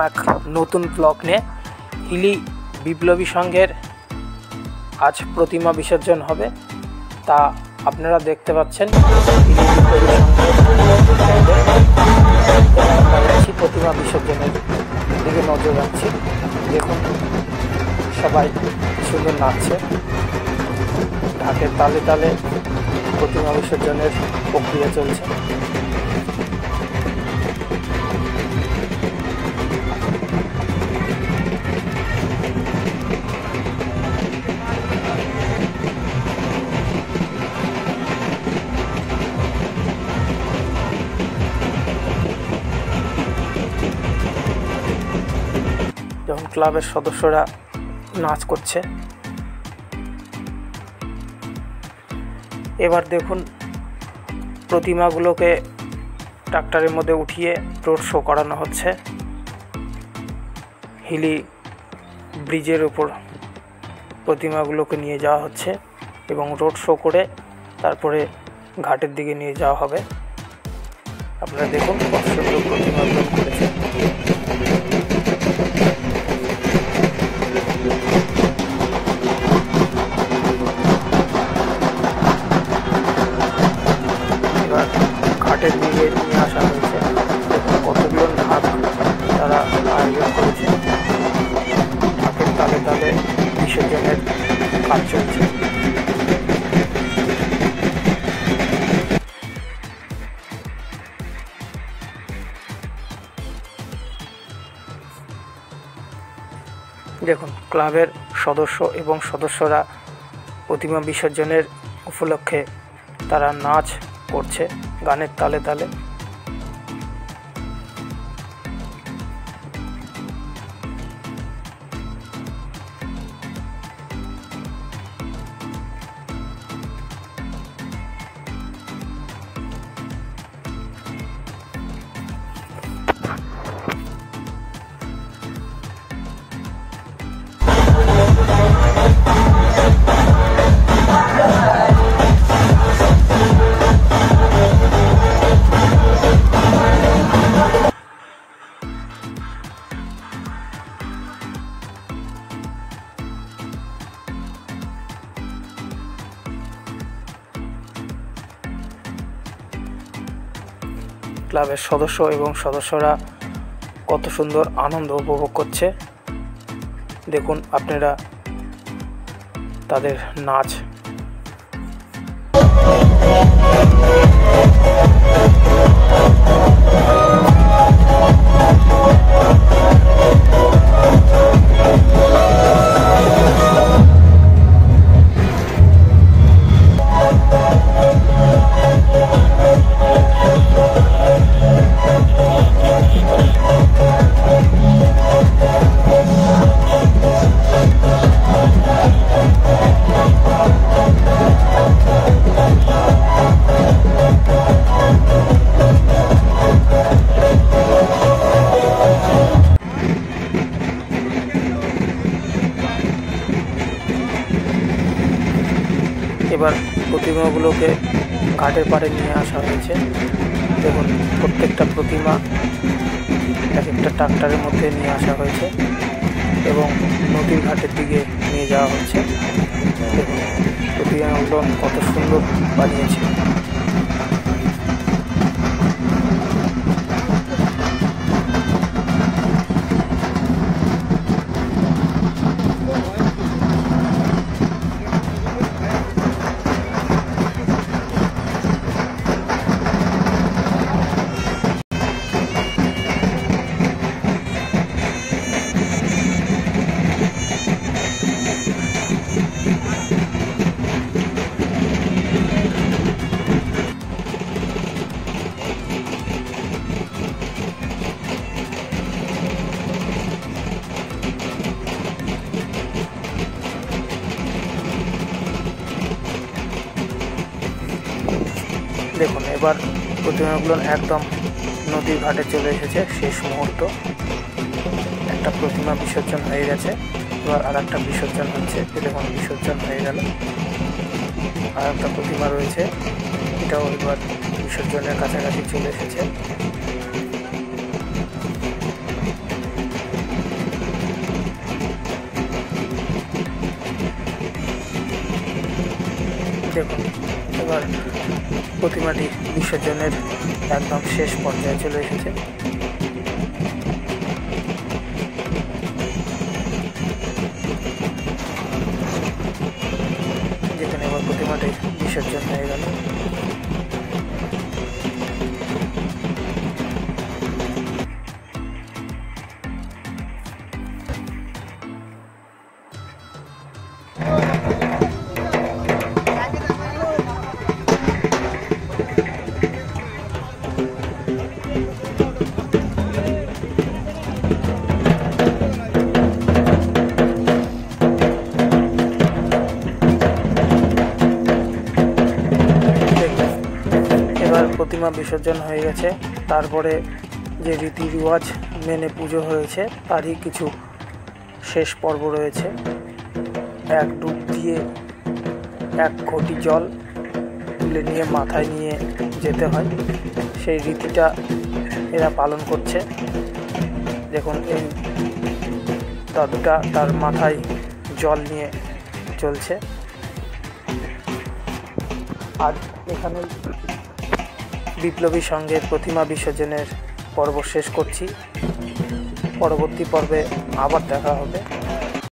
এক নতুন ব্লগ নিয়ে। হিলি বিপ্লবী সংঘের আজ প্রতিমা বিসর্জন হবে, তা আপনারা দেখতে পাচ্ছেন। হিলি বিপ্লবী সংঘের প্রতিমা বিসর্জনের দিকে নজর রাখছি। দেখুন সবাই সুন্দর নাচছে, ঢাকের তালে তালে প্রতিমা বিসর্জনের প্রক্রিয়া চলছে। যখন ক্লাবের সদস্যরা নাচ করছে, এবার দেখুন প্রতিমাগুলোকে ট্রাক্টরের মধ্যে উঠিয়ে রোড শো করানো হচ্ছে। হিলি ব্রিজের উপর প্রতিমাগুলোকে নিয়ে যাওয়া হচ্ছে এবং রোড শো করে তারপরে ঘাটের দিকে নিয়ে যাওয়া হবে। আপনারা দেখুন কত সুন্দর প্রতিমাগুলো করেছে। ঘাটের দিকে নিয়ে আসা হয়েছে, কতগুলো ঢাক তারা আয়োজন করেছে। ঢাকের তালে তালে বিসর্জনের কাজ চলছে। দেখুন ক্লাবের সদস্য এবং সদস্যরা প্রতিমা বিসর্জনের উপলক্ষে তারা নাচ করছে গানের তালে তালে। ক্লাবের সদস্য এবং সদস্যরা কত সুন্দর আনন্দ উপভোগ করছে। দেখুন আপনারা তাদের নাচ। এবার প্রতিমাগুলোকে ঘাটের পাড়ে নিয়ে আসা হয়েছে। দেখুন প্রত্যেকটা প্রতিমা এক একটা ট্রাক্টরের মধ্যে নিয়ে আসা হয়েছে এবং নদীর ঘাটের দিকে নিয়ে যাওয়া হচ্ছে। দেখুন প্রতিমাগুলো কত সুন্দর বানিয়েছে। দেখুন এবার প্রতিমাগুলো একদম নদীর ঘাটে চলে এসেছে। শেষ মুহূর্ত, একটা প্রতিমা বিসর্জন হয়ে গেছে, এবার আর একটা বিসর্জন হচ্ছে। দেখুন বিসর্জন হয়ে গেল, আর একটা প্রতিমা রয়েছে, এটাও এবার বিসর্জনের কাছাকাছি চলে এসেছে। দেখুন এবার প্রতিমাটি বিসর্জনের একদম শেষ পর্যায়ে চলে এসেছে। যেখানে এবার প্রতিমাটি বিসর্জন হয়ে গেল। এবার প্রতিমা বিসর্জন হয়ে গেছে, তারপরে যে রীতি রেওয়াজ মেনে পুজো হয়েছে তারই কিছু শেষ পর্ব রয়েছে। এক ডুব দিয়ে এক ঘটি জল তুলে নিয়ে মাথায় নিয়ে যেতে হয়, সেই রীতিটা এরা পালন করছে। দেখুন এই দাদুটা তার মাথায় জল নিয়ে চলছে। আর এখানে বিপ্লবী সংঘের প্রতিমা বিসর্জনের পর্ব শেষ করছি। পরবর্তী পর্বে আবার দেখা হবে।